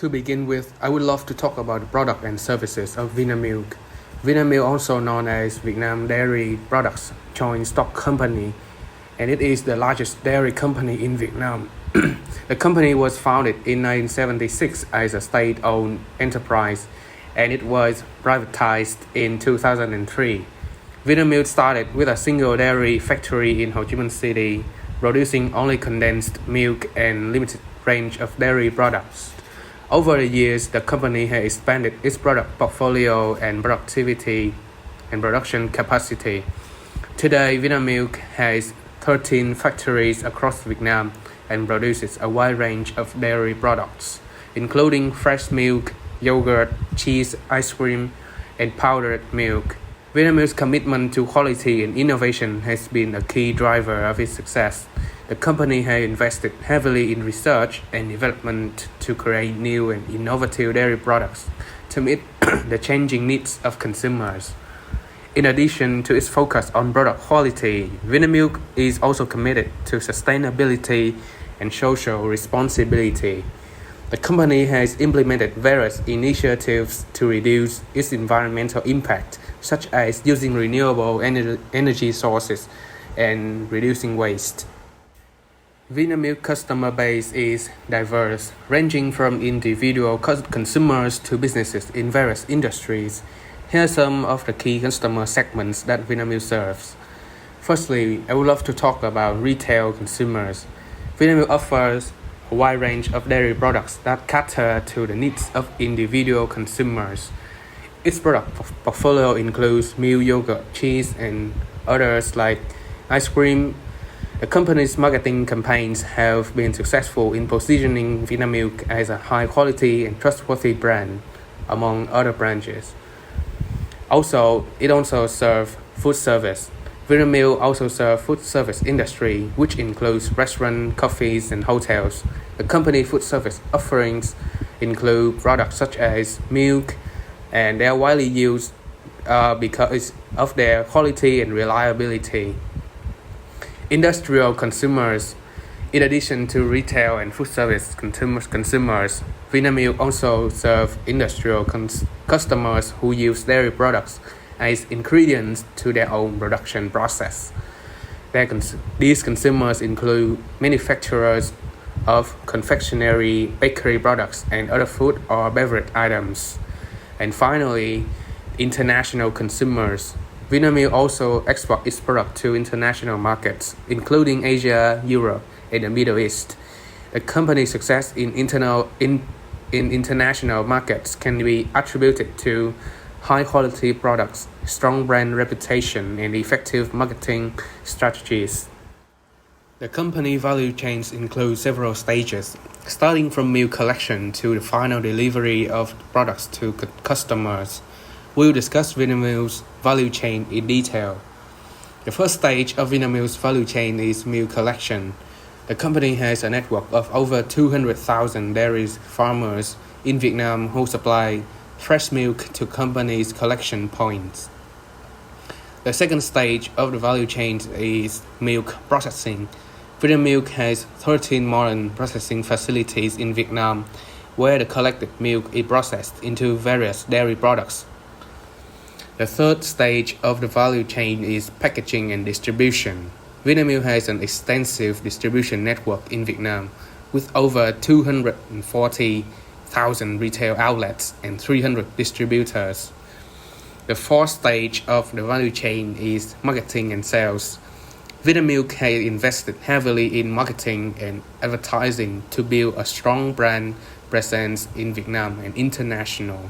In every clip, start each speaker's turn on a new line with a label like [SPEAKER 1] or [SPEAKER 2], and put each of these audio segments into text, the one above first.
[SPEAKER 1] To begin with, I would love to talk about the product and services of VINAMILK. VINAMILK, also known as Vietnam Dairy Products Joint Stock Company, and it is the largest dairy company in Vietnam. The company was founded in 1976 as a state-owned enterprise, and it was privatized in 2003. VINAMILK started with a single dairy factory in Ho Chi Minh City, producing only condensed milk and limited range of dairy products. Over the years, the company has expanded its product portfolio and productivity and production capacity. Today, VINAMILK has 13 factories across Vietnam and produces a wide range of dairy products, including fresh milk, yogurt, cheese, ice cream, and powdered milk. VINAMILK's commitment to quality and innovation has been a key driver of its success. The company has invested heavily in research and development to create new and innovative dairy products to meet the changing needs of consumers. In addition to its focus on product quality, VINAMILK is also committed to sustainability and social responsibility. The company has implemented various initiatives to reduce its environmental impact, such as using renewable energy sources and reducing waste. VINAMILK customer base is diverse, ranging from individual consumers to businesses in various industries. Here are some of the key customer segments that VINAMILK serves. Firstly, I would love to talk about retail consumers. VINAMILK offers a wide range of dairy products that cater to the needs of individual consumers. Its product portfolio includes milk, yogurt, cheese, and others like ice cream. The company's marketing campaigns have been successful in positioning VINAMILK as a high-quality and trustworthy brand among other branches. It also serves food service. VINAMILK also serves food service industry, which includes restaurants, cafes, and hotels. The company food service offerings include products such as milk, and they are widely used because of their quality and reliability. Industrial consumers. In addition to retail and food service consumers, VINAMILK also serves industrial customers who use dairy products as ingredients to their own production process. These consumers include manufacturers of confectionery, bakery products, and other food or beverage items. And finally, international consumers. VINAMILK also exports its product to international markets, including Asia, Europe, and the Middle East. The company's success in international markets can be attributed to high-quality products, strong brand reputation, and effective marketing strategies. The company value chains include several stages, starting from milk collection to the final delivery of products to customers. We'll discuss VINAMILK's value chain in detail. The first stage of VINAMILK's value chain is milk collection. The company has a network of over 200,000 dairy farmers in Vietnam who supply fresh milk to company's collection points. The second stage of the value chain is milk processing. VINAMILK has 13 modern processing facilities in Vietnam where the collected milk is processed into various dairy products. The third stage of the value chain is packaging and distribution. VINAMILK has an extensive distribution network in Vietnam with over 240,000 retail outlets and 300 distributors. The fourth stage of the value chain is marketing and sales. VINAMILK has invested heavily in marketing and advertising to build a strong brand presence in Vietnam and international.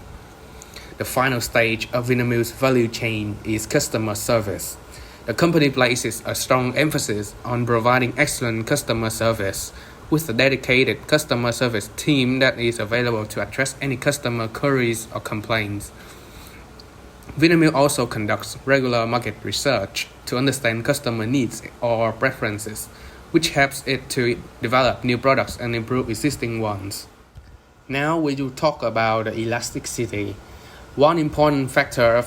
[SPEAKER 1] The final stage of VINAMILK's value chain is customer service. The company places a strong emphasis on providing excellent customer service with a dedicated customer service team that is available to address any customer queries or complaints. VINAMILK also conducts regular market research to understand customer needs or preferences, which helps it to develop new products and improve existing ones. Now we will talk about the elasticity. One important factor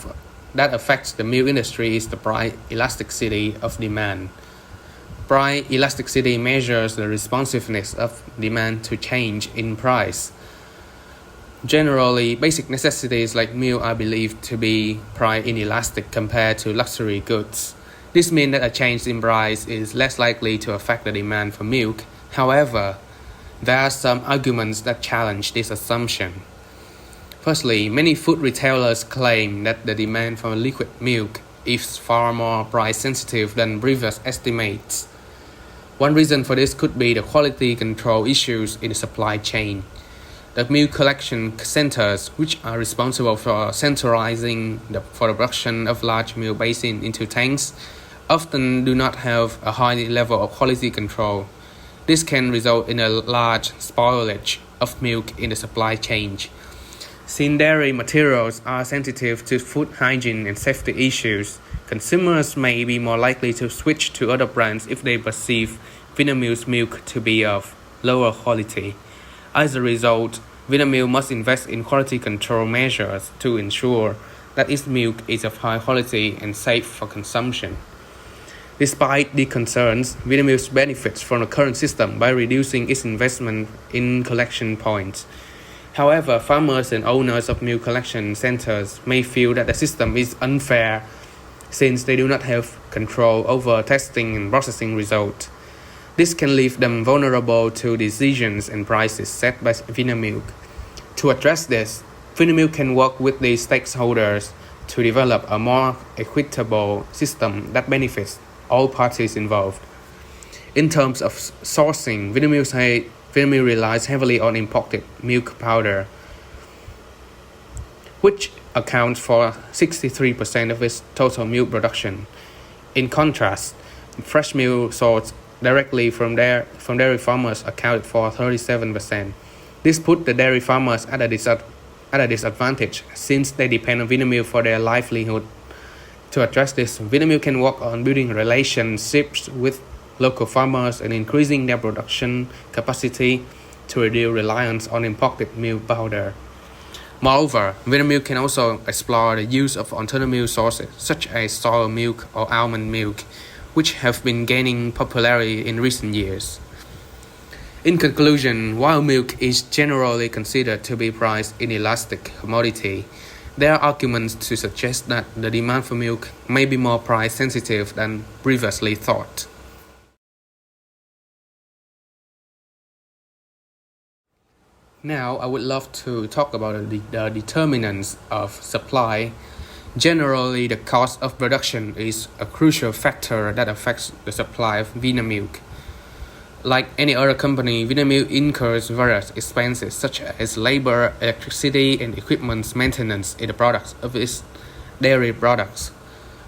[SPEAKER 1] that affects the milk industry is the price elasticity of demand. Price elasticity measures the responsiveness of demand to change in price. Generally, basic necessities like milk are believed to be price inelastic compared to luxury goods. This means that a change in price is less likely to affect the demand for milk. However, there are some arguments that challenge this assumption. Firstly, many food retailers claim that the demand for liquid milk is far more price sensitive than previous estimates. One reason for this could be the quality control issues in the supply chain. The milk collection centers, which are responsible for centralizing the production of large milk basins into tanks, often do not have a high level of quality control. This can result in a large spoilage of milk in the supply chain. Since dairy materials are sensitive to food hygiene and safety issues, consumers may be more likely to switch to other brands if they perceive VINAMILK's milk to be of lower quality. As a result, VINAMILK must invest in quality control measures to ensure that its milk is of high quality and safe for consumption. Despite the concerns, VINAMILK benefits from the current system by reducing its investment in collection points. However, farmers and owners of milk collection centers may feel that the system is unfair since they do not have control over testing and processing results. This can leave them vulnerable to decisions and prices set by VINAMILK. To address this, VINAMILK can work with the stakeholders to develop a more equitable system that benefits all parties involved. In terms of sourcing, VINAMILK relies heavily on imported milk powder, which accounts for 63% of its total milk production. In contrast, fresh milk sourced directly from dairy farmers accounted for 37%. This put the dairy farmers at a disadvantage since they depend on VINAMILK for their livelihood. To address this, VINAMILK can work on building relationships with local farmers and increasing their production capacity to reduce reliance on imported milk powder. Moreover, VINAMILK can also explore the use of alternative milk sources such as soy milk or almond milk, which have been gaining popularity in recent years. In conclusion, while milk is generally considered to be price inelastic commodity, there are arguments to suggest that the demand for milk may be more price sensitive than previously thought. Now, I would love to talk about the determinants of supply. Generally, the cost of production is a crucial factor that affects the supply of VINAMILK. Like any other company, VINAMILK incurs various expenses such as labor, electricity, and equipment maintenance in the products of its dairy products.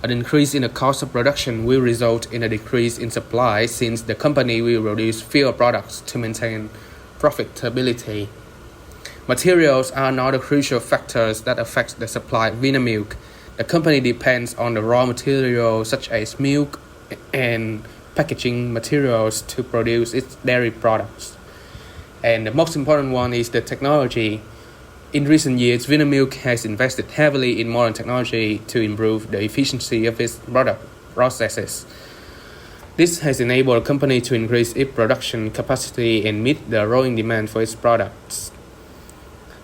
[SPEAKER 1] An increase in the cost of production will result in a decrease in supply since the company will produce fewer products to maintain profitability. Materials are another crucial factors that affect the supply of VINAMILK. The company depends on the raw materials such as milk and packaging materials to produce its dairy products. And the most important one is the technology. In recent years, VINAMILK has invested heavily in modern technology to improve the efficiency of its product processes. This has enabled the company to increase its production capacity and meet the growing demand for its products.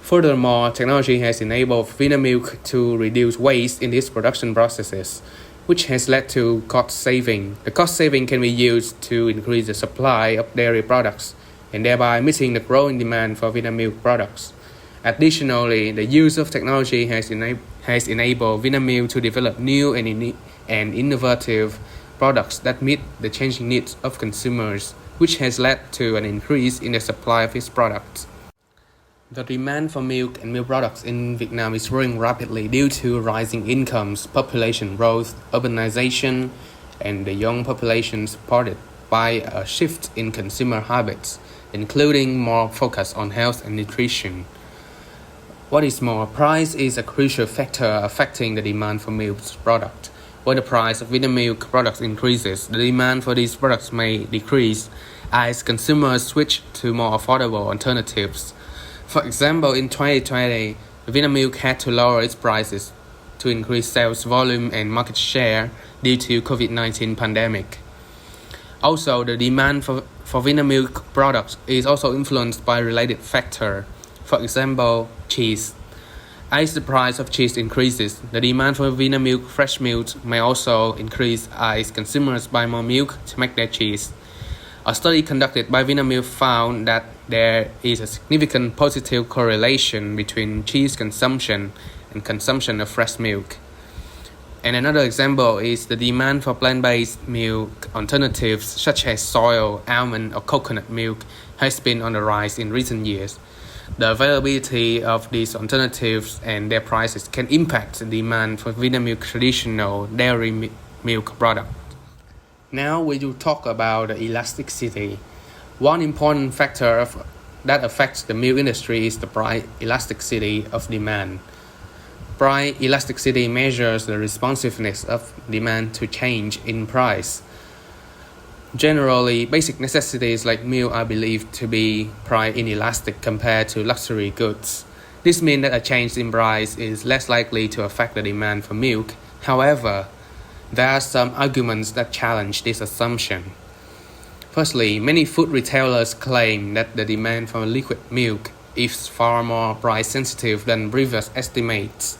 [SPEAKER 1] Furthermore, technology has enabled VINAMILK to reduce waste in its production processes, which has led to cost saving. The cost saving can be used to increase the supply of dairy products and thereby meeting the growing demand for VINAMILK products. Additionally, the use of technology has enabled VINAMILK to develop new and innovative products that meet the changing needs of consumers, which has led to an increase in the supply of its products. The demand for milk and milk products in Vietnam is growing rapidly due to rising incomes, population growth, urbanization, and the young population supported by a shift in consumer habits, including more focus on health and nutrition. What is more, price is a crucial factor affecting the demand for milk products. When the price of VINAMILK products increases, the demand for these products may decrease as consumers switch to more affordable alternatives. For example, in 2020, VINAMILK had to lower its prices to increase sales volume and market share due to COVID-19 pandemic. Also, the demand for VINAMILK products is also influenced by related factors. For example, cheese. As the price of cheese increases, the demand for VINAMILK fresh milk may also increase as consumers buy more milk to make their cheese. A study conducted by VINAMILK found that there is a significant positive correlation between cheese consumption and consumption of fresh milk. And another example is the demand for plant-based milk alternatives such as soy, almond, or coconut milk has been on the rise in recent years. The availability of these alternatives and their prices can impact the demand for VINAMILK traditional dairy milk product. Now we will talk about the elasticity. One important factor that affects the milk industry is the price elasticity of demand. Price elasticity measures the responsiveness of demand to change in price. Generally, basic necessities like milk are believed to be price inelastic compared to luxury goods. This means that a change in price is less likely to affect the demand for milk. However, there are some arguments that challenge this assumption. Firstly, many food retailers claim that the demand for liquid milk is far more price sensitive than previous estimates.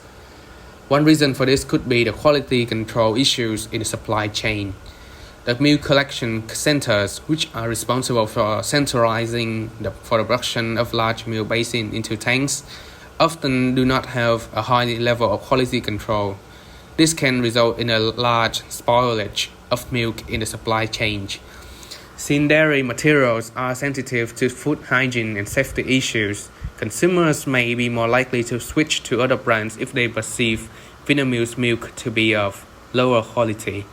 [SPEAKER 1] One reason for this could be the quality control issues in the supply chain. The milk collection centers, which are responsible for centralizing the production of large milk basins into tanks, often do not have a high level of quality control. This can result in a large spoilage of milk in the supply chain. Since dairy materials are sensitive to food hygiene and safety issues, consumers may be more likely to switch to other brands if they perceive VINAMILK's milk to be of lower quality.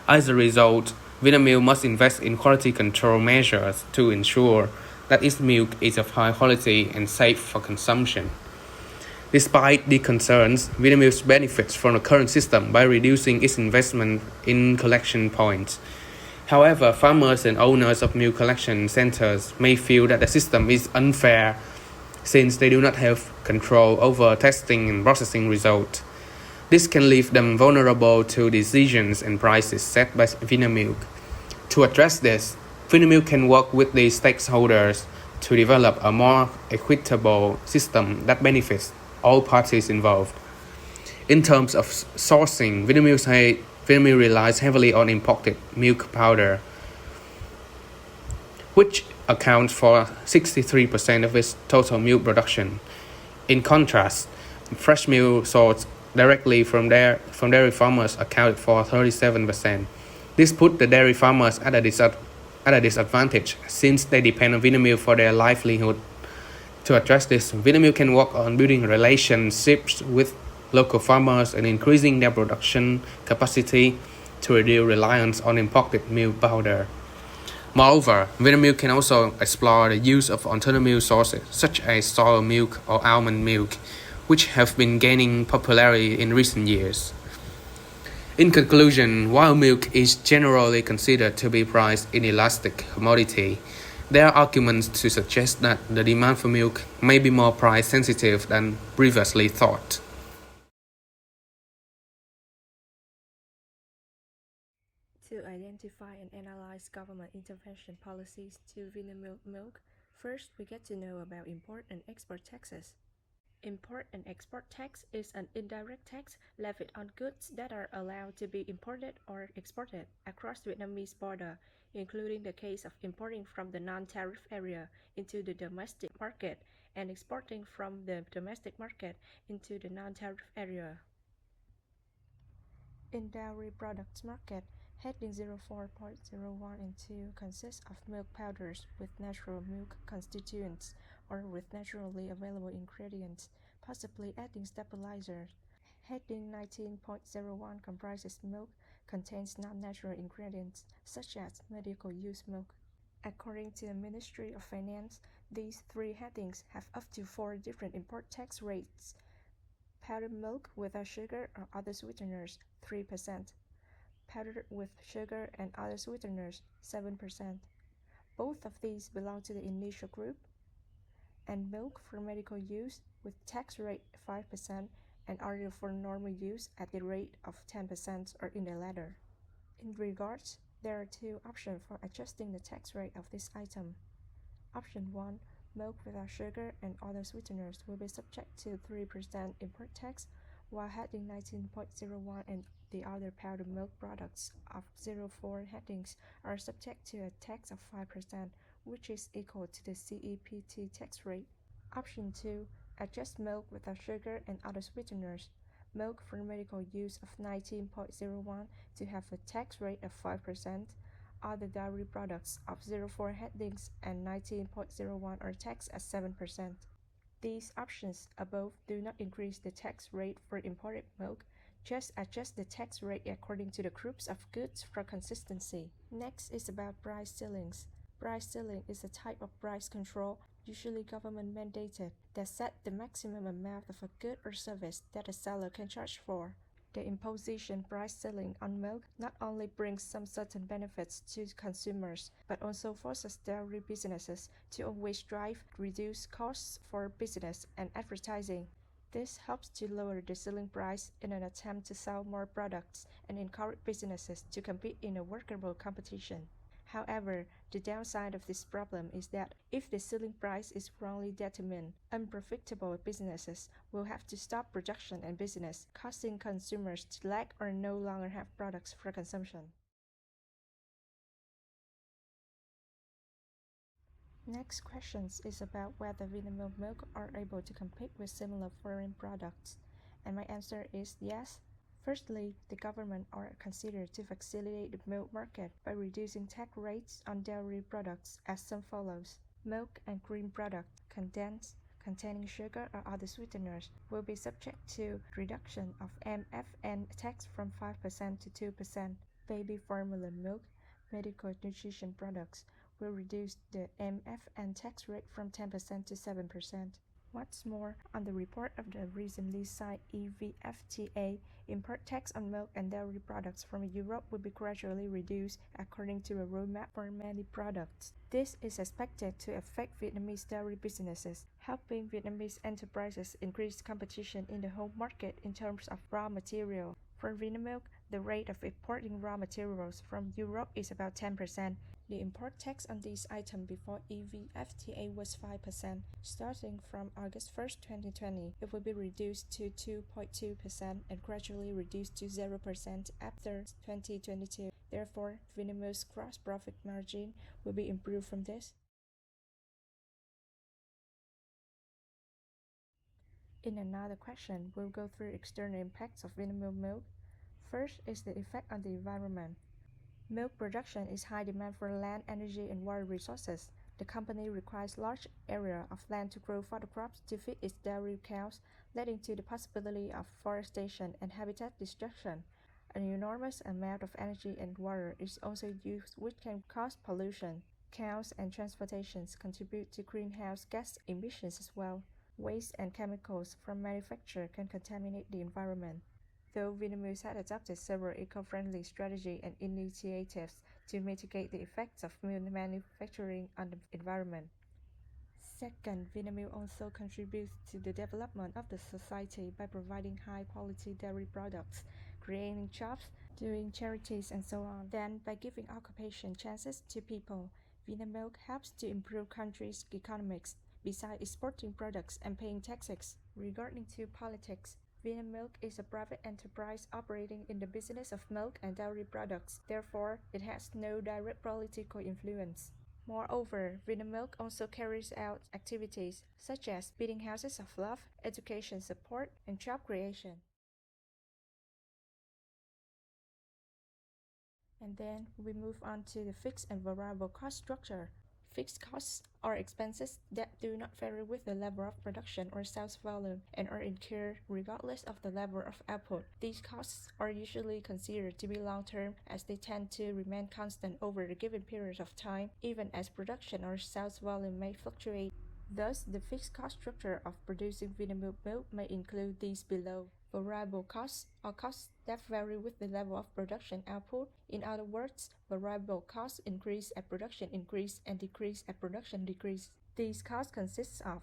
[SPEAKER 1] As a result, VINAMILK must invest in quality control measures to ensure that its milk is of high quality and safe for consumption. Despite the concerns, VINAMILK benefits from the current system by reducing its investment in collection points. However, farmers and owners of milk collection centers may feel that the system is unfair since they do not have control over testing and processing results. This can leave them vulnerable to decisions and prices set by VINAMILK. To address this, VINAMILK can work with the stakeholders to develop a more equitable system that benefits all parties involved. In terms of sourcing, VINAMILK relies heavily on imported milk powder, which accounts for 63% of its total milk production. In contrast, fresh milk sourced directly from dairy farmers accounted for 37%. This put the dairy farmers at a disadvantage since they depend on VINAMILK for their livelihood. To address this, VINAMILK can work on building relationships with local farmers and increasing their production capacity to reduce reliance on imported milk powder. Moreover, VINAMILK can also explore the use of alternative milk sources such as soy milk or almond milk, which have been gaining popularity in recent years. In conclusion, while milk is generally considered to be a price inelastic commodity, there are arguments to suggest that the demand for milk may be more price sensitive than previously thought.
[SPEAKER 2] To identify and analyze government intervention policies to VINAMILK milk, first we get to know about import and export taxes. Import and export tax is an indirect tax levied on goods that are allowed to be imported or exported across Vietnamese border, including the case of importing from the non-tariff area into the domestic market and exporting from the domestic market into the non-tariff area. In dairy products market, heading 04.01 and 2 consists of milk powders with natural milk constituents or with naturally available ingredients, possibly adding stabilizers. Heading 19.01 comprises milk, contains non-natural ingredients such as medical use milk. According to the Ministry of Finance, these three headings have up to 4 different import tax rates. Powdered milk without sugar or other sweeteners, 3%. Powdered with sugar and other sweeteners, 7%. Both of these belong to the initial group. And milk for medical use with tax rate 5% and other for normal use at the rate of 10% or in the latter. In regards, there are 2 options for adjusting the tax rate of this item. Option 1. Milk without sugar and other sweeteners will be subject to 3% import tax, while heading 19.01 and the other powdered milk products of 04 headings are subject to a tax of 5%, which is equal to the CEPT tax rate. Option 2. Adjust milk without sugar and other sweeteners. Milk for medical use of 19.01 to have a tax rate of 5%. Other dairy products of 04 headings and 19.01 are taxed at 7%. These options above do not increase the tax rate for imported milk, just adjust the tax rate according to the groups of goods for consistency. Next is about price ceilings. Price ceiling is a type of price control, usually government mandated, that set the maximum amount of a good or service that a seller can charge for. The imposition price ceiling on milk not only brings some certain benefits to consumers, but also forces dairy businesses to always strive to reduce costs for business and advertising. This helps to lower the selling price in an attempt to sell more products and encourage businesses to compete in a workable competition. However, the downside of this problem is that if the selling price is wrongly determined, unprofitable businesses will have to stop production and business, causing consumers to lack or no longer have products for consumption. Next question is about whether Vinamilk milk are able to compete with similar foreign products. And my answer is yes. Firstly, the government are considered to facilitate the milk market by reducing tax rates on dairy products as some follows. Milk and cream products containing sugar or other sweeteners will be subject to reduction of MFN tax from 5% to 2%. Baby formula milk, medical nutrition products will reduce the MFN tax rate from 10% to 7%. What's more, on the report of the recently signed EVFTA, import tax on milk and dairy products from Europe will be gradually reduced according to a roadmap for many products. This is expected to affect Vietnamese dairy businesses, helping Vietnamese enterprises increase competition in the home market in terms of raw material. For Vinamilk, the rate of importing raw materials from Europe is about 10%. The import tax on these items before EVFTA was 5%. Starting from August 1st, 2020, it will be reduced to 2.2% and gradually reduced to 0% after 2022. Therefore, Vinamilk's gross profit margin will be improved from this. In another question, we'll go through external impacts of Vinamilk milk. First is the effect on the environment. Milk production is high demand for land, energy, and water resources. The company requires large area of land to grow fodder crops to feed its dairy cows, leading to the possibility of forestation and habitat destruction. An enormous amount of energy and water is also used, which can cause pollution. Cows and transportations contribute to greenhouse gas emissions as well. Waste and chemicals from manufacture can contaminate the environment. Though Vietnamese had adopted several eco-friendly strategies and initiatives to mitigate the effects of milk manufacturing on the environment. Second, Vinamilk also contributes to the development of the society by providing high-quality dairy products, creating jobs, doing charities, and so on. Then, by giving occupation chances to people, Vinamilk helps to improve country's economics, besides exporting products and paying taxes. Regarding to politics, Vinamilk is a private enterprise operating in the business of milk and dairy products. Therefore, it has no direct political influence. Moreover, VINAMILK also carries out activities such as building houses of love, education support, and job creation. And then we move on to the fixed and variable cost structure. Fixed costs are expenses that do not vary with the level of production or sales volume and are incurred regardless of the level of output. These costs are usually considered to be long-term as they tend to remain constant over a given period of time, even as production or sales volume may fluctuate. Thus, the fixed cost structure of producing Vinamilk milk may include these below. Variable costs are costs that vary with the level of production output. In other words, variable costs increase as production increase and decrease as production decrease. These costs consist of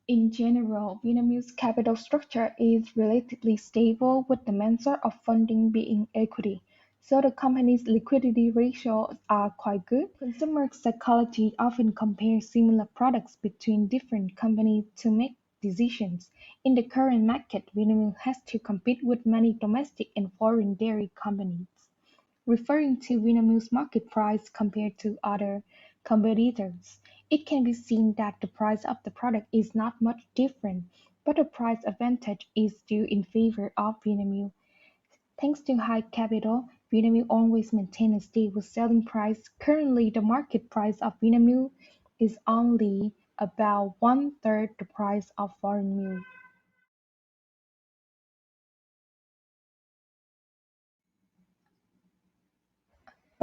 [SPEAKER 3] In general, Vietnamese capital structure is relatively stable with the main source of funding being equity. So the company's liquidity ratios are quite good. Consumer psychology often compares similar products between different companies to make decisions. In the current market, Vinamilk has to compete with many domestic and foreign dairy companies. Referring to Vinamilk's market price compared to other competitors, it can be seen that the price of the product is not much different, but the price advantage is still in favor of Vinamilk. Thanks to high capital, Vinamilk always maintains a stable selling price. Currently, the market price of Vinamilk is only about one-third the price of foreign milk.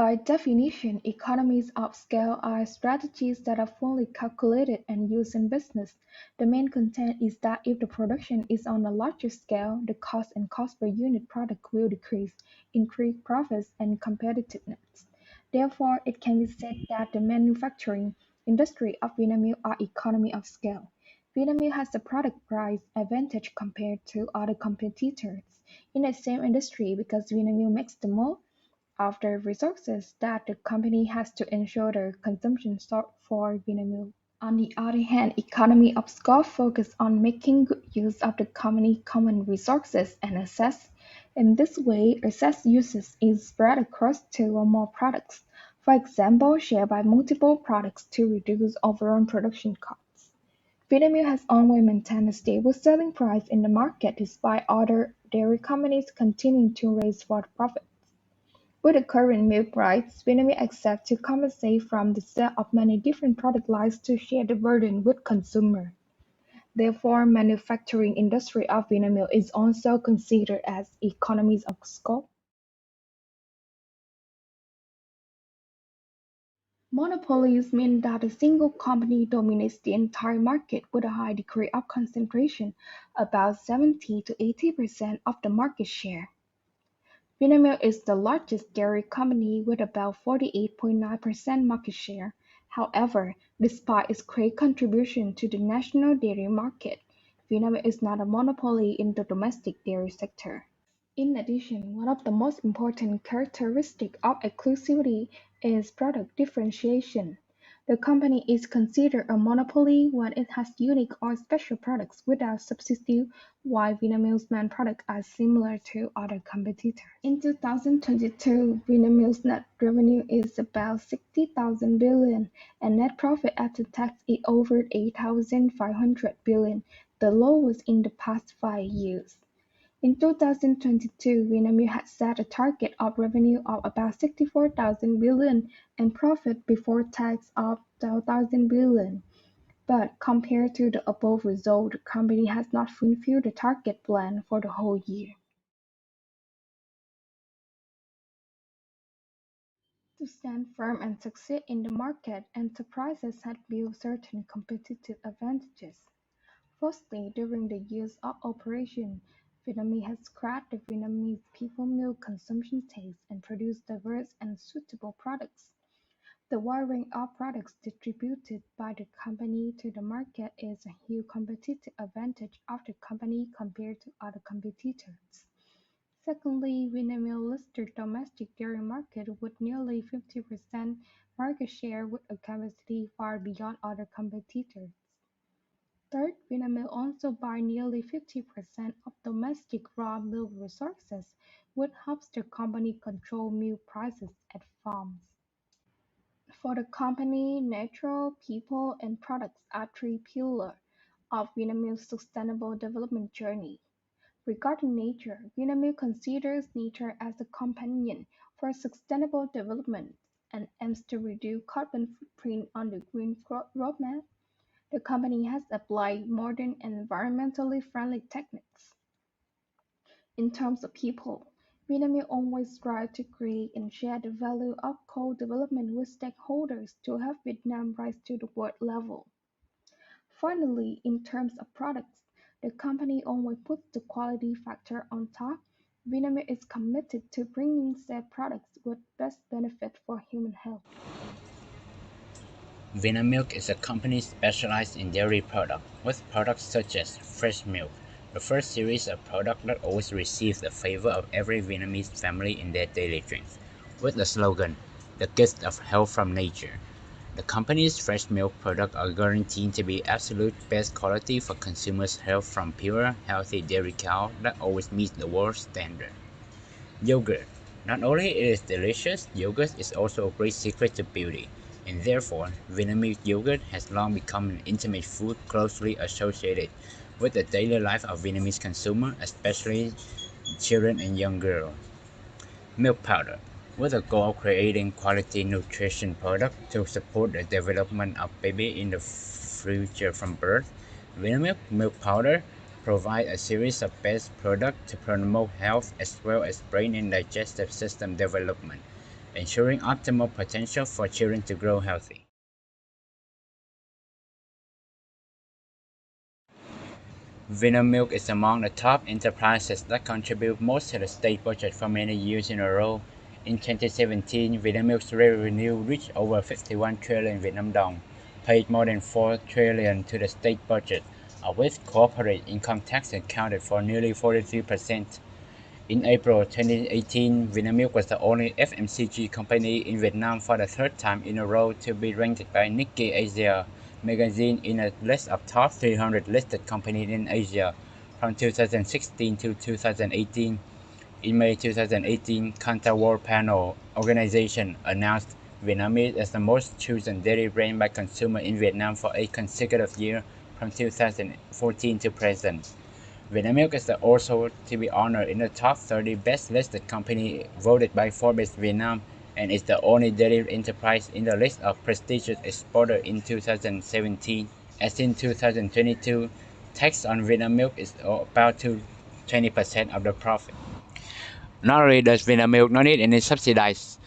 [SPEAKER 3] By definition, economies of scale are strategies that are fully calculated and used in business. The main content is that if the production is on a larger scale, the cost and cost per unit product will decrease, increase profits and competitiveness. Therefore, it can be said that the manufacturing industry of Vietnam are economy of scale. Vietnam has a product price advantage compared to other competitors in the same industry because Vietnam makes the most of the resources that the company has to ensure the consumption for Vinamilk. On the other hand, economy of scale focus on making good use of the company's common resources and assets. In this way, asset usage is spread across two or more products. For example, shared by multiple products to reduce overall production costs. Vinamilk has always maintained a stable selling price in the market despite other dairy companies continuing to raise for profit. With the current milk price, Vietnamese accept to compensate from the sale of many different product lines to share the burden with consumers. Therefore, manufacturing industry of Vietnam is also considered as economies of scale. Monopolies mean that a single company dominates the entire market with a high degree of concentration, about 70 to 80% of the market share. Vinamilk is the largest dairy company with about 48.9% market share. However, despite its great contribution to the national dairy market, Vinamilk is not a monopoly in the domestic dairy sector. In addition, one of the most important characteristics of exclusivity is product differentiation. The company is considered a monopoly when it has unique or special products without substitute, while Vinamilk's main products are similar to other competitors. In 2022, Vinamilk's net revenue is about 60,000 billion and net profit after tax is over 8,500 billion, the lowest in the past 5 years. In 2022, Vinamilk had set a target of revenue of about 64,000 billion and profit before tax of 12,000 billion. But compared to the above result, the company has not fulfilled the target plan for the whole year. To stand firm and succeed in the market, enterprises had built certain competitive advantages. Firstly, during the years of operation, Vietnam has cracked the Vietnamese people milk consumption taste and produced diverse and suitable products. The wide range of products distributed by the company to the market is a huge competitive advantage of the company compared to other competitors. Secondly, Vietnam leads the domestic dairy market with nearly 50% market share with a capacity far beyond other competitors. Third, Vinamilk also buys nearly 50% of domestic raw milk resources, which helps the company control milk prices at farms. For the company, natural, people, and products are three pillars of Vinamilk's sustainable development journey. Regarding nature, Vinamilk considers nature as a companion for sustainable development and aims to reduce carbon footprint on the green roadmap. The company has applied modern and environmentally friendly techniques. In terms of people, Vietnam always strives to create and share the value of co-development with stakeholders to help Vietnam rise to the world level. Finally, in terms of products, the company always puts the quality factor on top. Vietnam is committed to bringing safe products with best benefit for human health.
[SPEAKER 4] VINAMILK is a company specialized in dairy products, with products such as fresh milk, The first series of products that always receive the favor of every Vietnamese family in their daily drinks, with the slogan, "The gift of health from nature." The company's fresh milk products are guaranteed to be absolute best quality for consumers' health from pure, healthy dairy cow that always meets the world standard. Yogurt. Not only is it delicious, yogurt is also a great secret to beauty, and therefore, VINAMILK yogurt has long become an intimate food closely associated with the daily life of Vietnamese consumers, especially children and young girls. Milk powder. With the goal of creating quality nutrition products to support the development of baby in the future from birth, VINAMILK milk powder provide a series of best products to promote health as well as brain and digestive system development, ensuring optimal potential for children to grow healthy. VINAMILK is among the top enterprises that contribute most to the state budget for many years in a row. In 2017, VINAMILK's revenue reached over 51 trillion Vietnam dong, paid more than 4 trillion to the state budget, of which corporate income tax accounted for nearly 43%. In April 2018, VINAMILK was the only FMCG company in Vietnam for the third time in a row to be ranked by Nikkei Asia magazine in a list of top 300 listed companies in Asia from 2016 to 2018. In May 2018, Kantar World Panel Organization announced Vietnamese as the most chosen dairy brand by consumers in Vietnam for 8 consecutive years from 2014 to present. VINAMILK is also to be honored in the top 30 best listed company voted by Forbes Vietnam and is the only dairy enterprise in the list of prestigious exporter in 2017. As in 2022, tax on VINAMILK is about to 20% of the profit. Not only does VINAMILK not need any subsidies,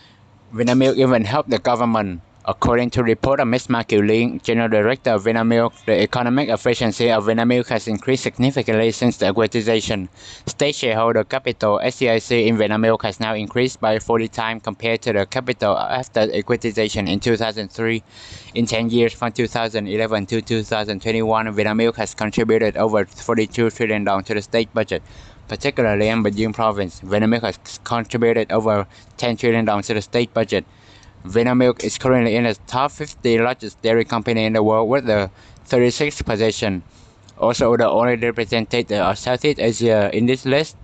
[SPEAKER 4] VINAMILK even helped the government. According to report of Ms. Marky Ling, General Director of VINAMILK, the economic efficiency of VINAMILK has increased significantly since the acquisition. State shareholder capital (SCIC) in VINAMILK has now increased by 40 times compared to the capital after acquisition in 2003. In 10 years, from 2011 to 2021, VINAMILK has contributed over 42 trillion dong to the state budget. Particularly in Bagian province, VINAMILK has contributed over 10 trillion dong to the state budget. VINAMILK is currently in the top 50 largest dairy company in the world with the 36th position. Also the only representative of Southeast Asia in this list.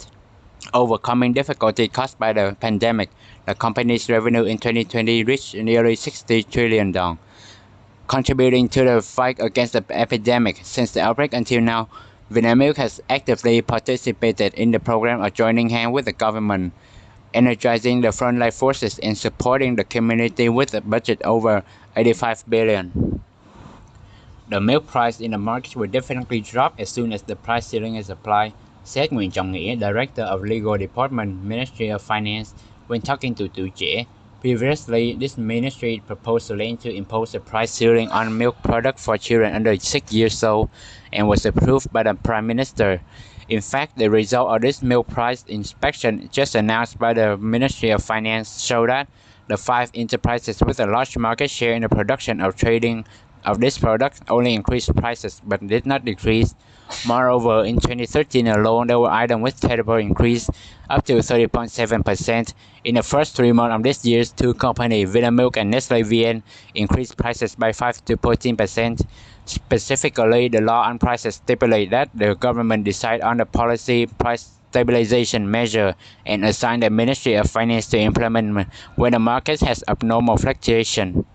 [SPEAKER 4] Overcoming difficulty caused by the pandemic, the company's revenue in 2020 reached nearly 60 trillion dong. Contributing to the fight against the epidemic since the outbreak until now, VINAMILK has actively participated in the program of joining hands with the government, energizing the frontline forces and supporting the community with a budget over 85 billion. The milk price in the market will definitely drop as soon as the price ceiling is applied, said Nguyễn Trọng Nghĩa, Director of Legal Department, Ministry of Finance, when talking to Tuổi Trẻ. Previously, this ministry proposed a plan to impose a price ceiling on milk products for children under 6 years old and was approved by the Prime Minister. In fact, the result of this milk price inspection just announced by the Ministry of Finance show that the 5 enterprises with a large market share in the production of trading of this product only increased prices but did not decrease. Moreover, in 2013 alone, there were items with terrible increase, up to 30.7%. In the first 3 months of this year, 2 companies, VINAMILK and Nestle VN, increased prices by 5 to 14%. Specifically, the law on prices stipulates that the government decide on the policy price stabilization measure and assign the Ministry of Finance to implement when the market has abnormal fluctuation.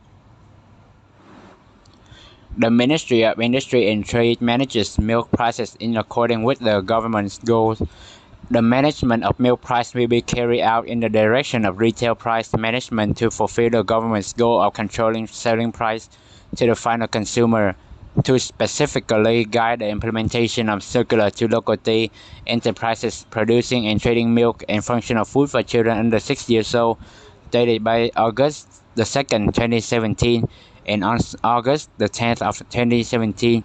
[SPEAKER 4] The Ministry of Industry and Trade manages milk prices in accordance with the government's goals. The management of milk price will be carried out in the direction of retail price management to fulfill the government's goal of controlling selling price to the final consumer, to specifically guide the implementation of circular to local enterprises producing and trading milk and functional food for children under 6 years old, dated by August the 2nd, 2017, and on August the 10th of 2017,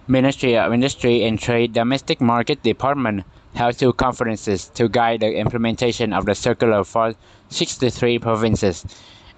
[SPEAKER 4] Ministry of Industry and Trade Domestic Market Department held 2 conferences to guide the implementation of the circular for 63 provinces.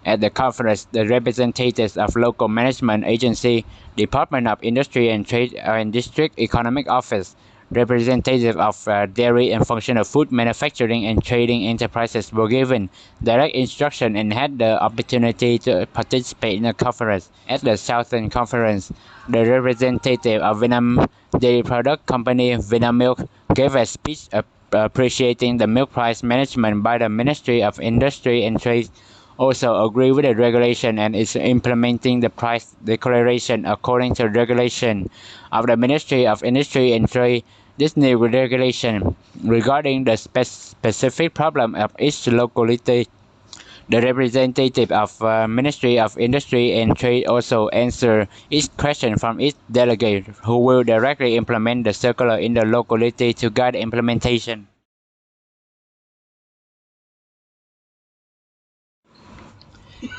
[SPEAKER 4] At the conference, the representatives of local management agency, Department of Industry and Trade and District Economic Office, Representatives of dairy and functional food manufacturing and trading enterprises were given direct instruction and had the opportunity to participate in a conference. At the Southern Conference, the representative of Vietnam dairy product company VINAMILK gave a speech appreciating the milk price management by the Ministry of Industry and Trade, also agree with the regulation and is implementing the price declaration according to the regulation of the Ministry of Industry and Trade. This new regulation regarding the specific problem of each locality. The representative of Ministry of Industry and Trade also answer each question from each delegate, who will directly implement the circular in the locality to guide implementation.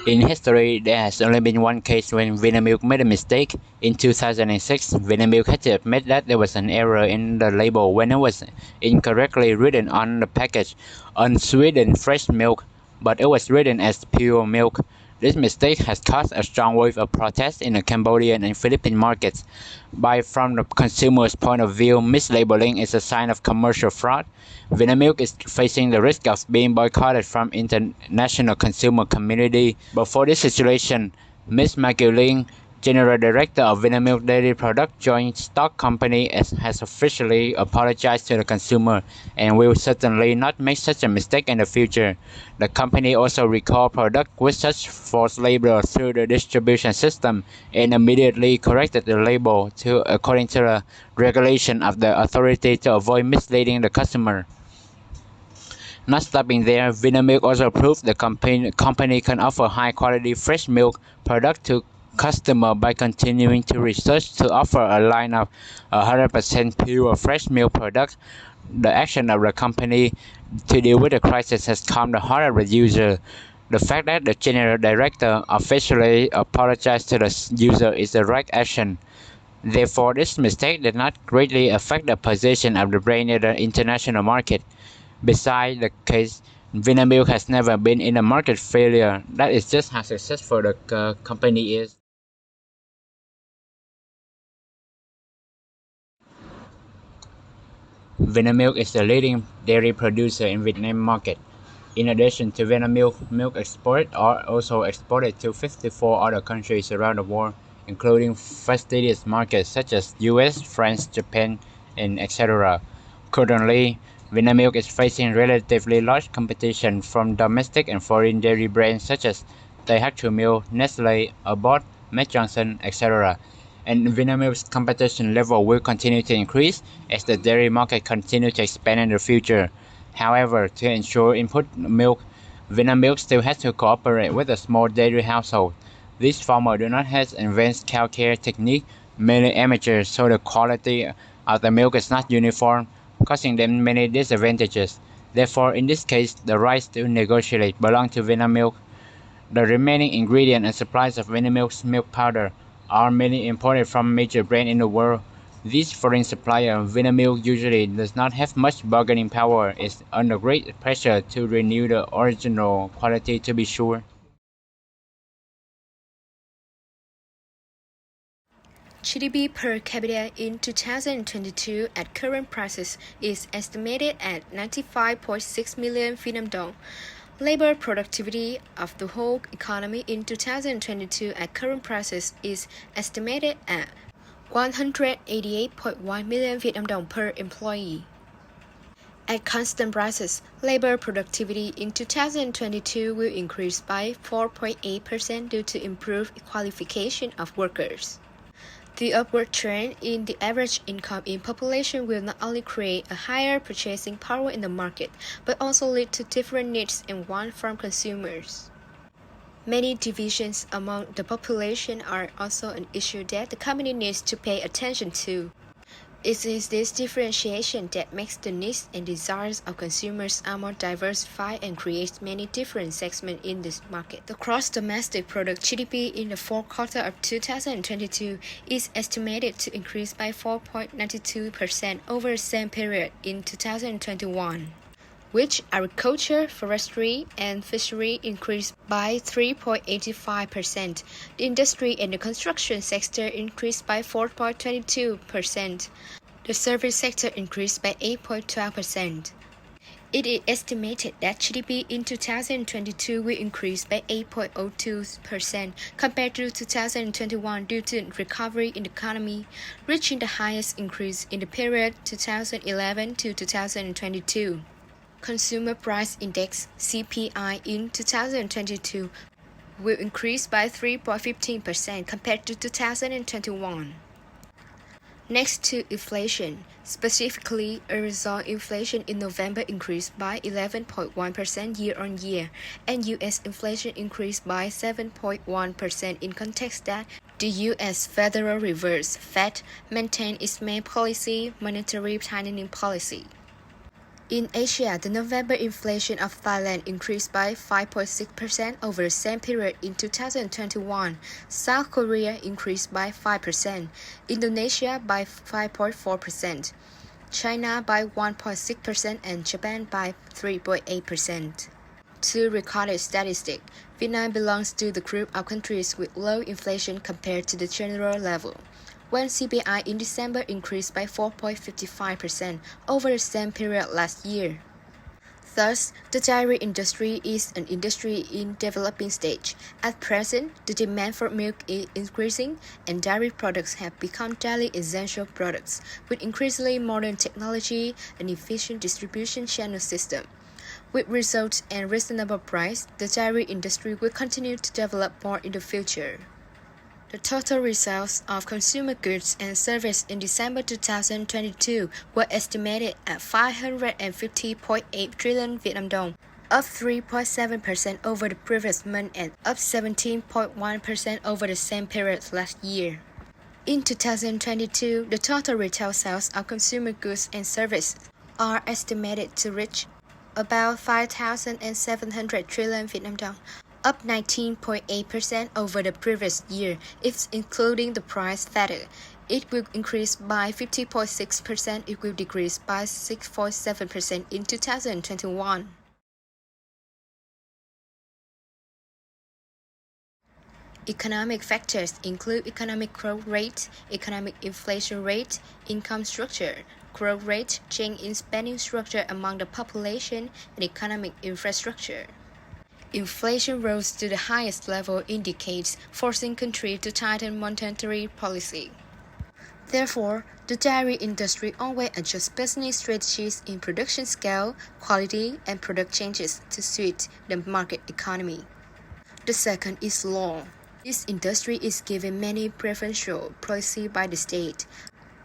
[SPEAKER 4] In history, there has only been one case when VINAMILK made a mistake. In 2006, VINAMILK had to admit that there was an error in the label when it was incorrectly written on the package, unsweetened fresh milk, but it was written as pure milk. This mistake has caused a strong wave of protest in the Cambodian and Philippine markets. From the consumer's point of view, mislabeling is a sign of commercial fraud. VINAMILK is facing the risk of being boycotted from international consumer community. But for this situation, Ms. Maggie, General Director of VINAMILK Dairy Product Joint Stock Company, has officially apologized to the consumer and will certainly not make such a mistake in the future. The company also recalled products with such false label through the distribution system and immediately corrected the label according to the regulation of the authority to avoid misleading the customer. Not stopping there, VINAMILK also proved the company can offer high-quality fresh milk product to customers by continuing to research to offer a line of 100% pure fresh milk products. The action of the company to deal with the crisis has calmed the heart of the user. The fact that the general director officially apologized to the user is the right action. Therefore, this mistake did not greatly affect the position of the brand in the international market. Besides the case, VINAMILK has never been in a market failure. That is just how successful the company is. VINAMILK is the leading dairy producer in Vietnam market. In addition to VINAMILK, milk exports are also exported to 54 other countries around the world, including fastidious markets such as US, France, Japan, and etc. Currently, VINAMILK is facing relatively large competition from domestic and foreign dairy brands such as Daihatsu Milk, Nestle, Abbott, Mead Johnson, etc. And VINAMILK's competition level will continue to increase as the dairy market continues to expand in the future. However, to ensure input milk, VINAMILK still has to cooperate with a small dairy household. These farmers do not have advanced cow care technique, mainly amateurs, so the quality of the milk is not uniform, causing them many disadvantages. Therefore, in this case, the rights to negotiate belong to VINAMILK. The remaining ingredient and supplies of VINAMILK's milk powder are mainly imported from major brands in the world. This foreign supplier, VINAMILK, usually does not have much bargaining power, is under great pressure to renew the original quality to be sure.
[SPEAKER 2] GDP per capita in 2022 at current prices is estimated at 95.6 million Vietnam dong. Labor productivity of the whole economy in 2022 at current prices is estimated at 188.1 million Vietnam dong per employee. At constant prices, labor productivity in 2022 will increase by 4.8% due to improved qualification of workers. The upward trend in the average income in population will not only create a higher purchasing power in the market, but also lead to different needs and wants from consumers. Many divisions among the population are also an issue that the company needs to pay attention to. It is this differentiation that makes the needs and desires of consumers are more diversified and creates many different segments in this market. The gross-domestic product (GDP) in the fourth quarter of 2022 is estimated to increase by 4.92% over the same period in 2021, which agriculture, forestry, and fishery increased by 3.85%. The industry and the construction sector increased by 4.22%. The service sector increased by 8.12%. It is estimated that GDP in 2022 will increase by 8.02% compared to 2021 due to recovery in the economy, reaching the highest increase in the period 2011 to 2022. Consumer Price Index (CPI) in 2022 will increase by 3.15% compared to 2021. Next to inflation, specifically, Eurozone inflation in November increased by 11.1% year-on-year, and U.S. inflation increased by 7.1% in context that the U.S. Federal Reserve (Fed) maintained its main policy, monetary tightening policy. In Asia, the November inflation of Thailand increased by 5.6% over the same period in 2021. South Korea increased by 5%, Indonesia by 5.4%, China by 1.6%, and Japan by 3.8%. To recorded statistics, Vietnam belongs to the group of countries with low inflation compared to the general level, when CPI in December increased by 4.55% over the same period last year. Thus, the dairy industry is an industry in developing stage. At present, the demand for milk is increasing, and dairy products have become daily essential products, with increasingly modern technology and efficient distribution channel system. With results and reasonable price, the dairy industry will continue to develop more in the future. The total results of consumer goods and services in December 2022 were estimated at 550.8 trillion Vietnam dong, up 3.7% over the previous month and up 17.1% over the same period last year. In 2022, the total retail sales of consumer goods and services are estimated to reach about 5,700 trillion Vietnam dong, up 19.8% over the previous year. If including the price factor, it will increase by 50.6%. It will decrease by 6.7% in 2021. Economic factors include economic growth rate, economic inflation rate, income structure, growth rate, change in spending structure among the population, and economic infrastructure. Inflation rose to the highest level in decades, forcing countries to tighten monetary policy. Therefore, the dairy industry always adjusts business strategies in production scale, quality, and product changes to suit the market economy. The second is law. This industry is given many preferential policies by the state,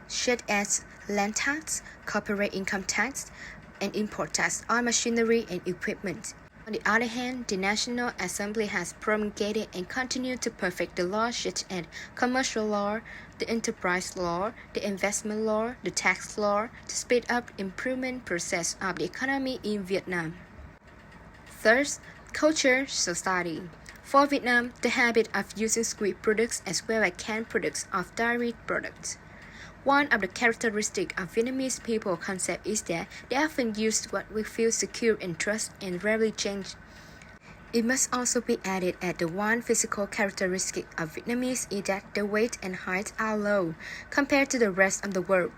[SPEAKER 2] such as land tax, corporate income tax, and import tax on machinery and equipment. On the other hand, the National Assembly has promulgated and continued to perfect the laws such as commercial law, the enterprise law, the investment law, the tax law to speed up the improvement process of the economy in Vietnam. Third, culture, society. For Vietnam, the habit of using squeeze products as well as canned products of dairy products. One of the characteristics of Vietnamese people concept is that they often use what we feel secure and trust and rarely change. It must also be added that the one physical characteristic of Vietnamese is that the weight and height are low compared to the rest of the world,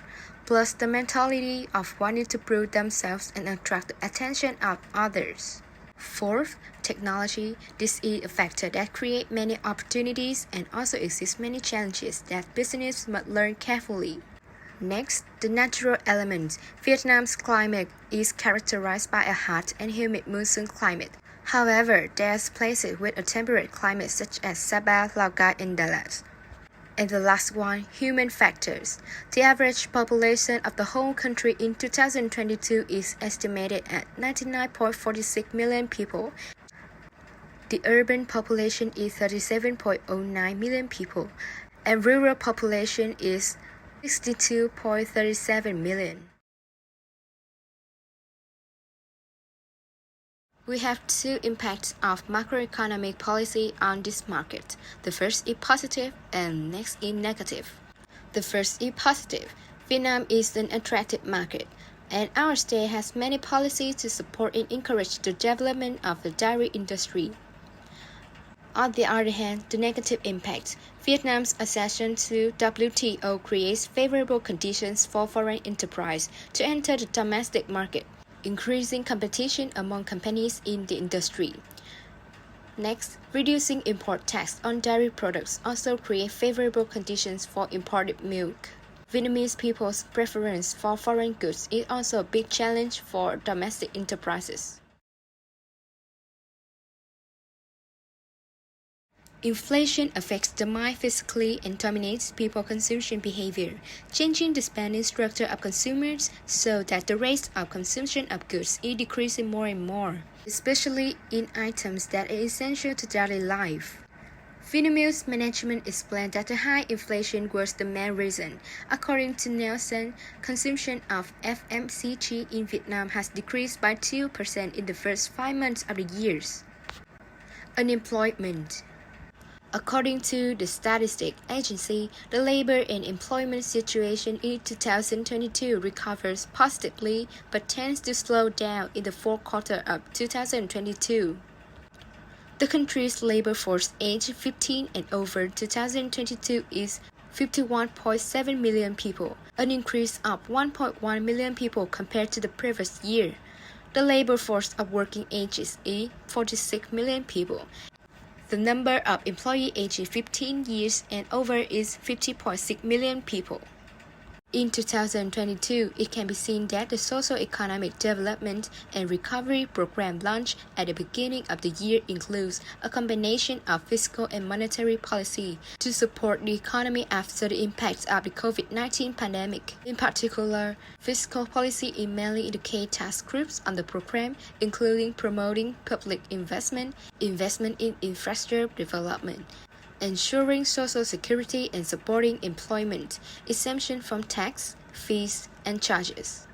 [SPEAKER 2] plus the mentality of wanting to prove themselves and attract the attention of others. Fourth, technology. This is a factor that creates many opportunities and also exists many challenges that business must learn carefully. Next, the natural elements. Vietnam's climate is characterized by a hot and humid monsoon climate. However, there's places with a temperate climate such as Sabah, Lào Cai, and Dalat. And the last one, human factors. The average population of the whole country in 2022 is estimated at 99.46 million people. The urban population is 37.09 million people, and rural population is 62.37 million. We have two impacts of macroeconomic policy on this market. The first is positive and next is negative. The first is positive. Vietnam is an attractive market, and our state has many policies to support and encourage the development of the dairy industry. On the other hand, the negative impact. Vietnam's accession to WTO creates favorable conditions for foreign enterprise to enter the domestic market, increasing competition among companies in the industry. Next, reducing import tax on dairy products also create favorable conditions for imported milk. Vietnamese people's preference for foreign goods is also a big challenge for domestic enterprises. Inflation affects the mind physically and dominates people's consumption behavior, changing the spending structure of consumers so that the rate of consumption of goods is decreasing more and more, especially in items that are essential to daily life. Vinamilk's management explained that the high inflation was the main reason. According to Nielsen, consumption of FMCG in Vietnam has decreased by 2% in the first 5 months of the year. Unemployment. According to the statistics agency, the labor and employment situation in 2022 recovers positively but tends to slow down in the fourth quarter of 2022. The country's labor force aged 15 and over 2022 is 51.7 million people, an increase of 1.1 million people compared to the previous year. The labor force of working ages is 46 million people. The number of employees aged 15 years and over is 50.6 million people. In 2022, it can be seen that the Socio-Economic Development and Recovery Program launched at the beginning of the year includes a combination of fiscal and monetary policy to support the economy after the impacts of the COVID-19 pandemic. In particular, fiscal policy is mainly indicate task groups on the program, including promoting public investment, investment in infrastructure development, ensuring social security and supporting employment, exemption from tax, fees, and charges.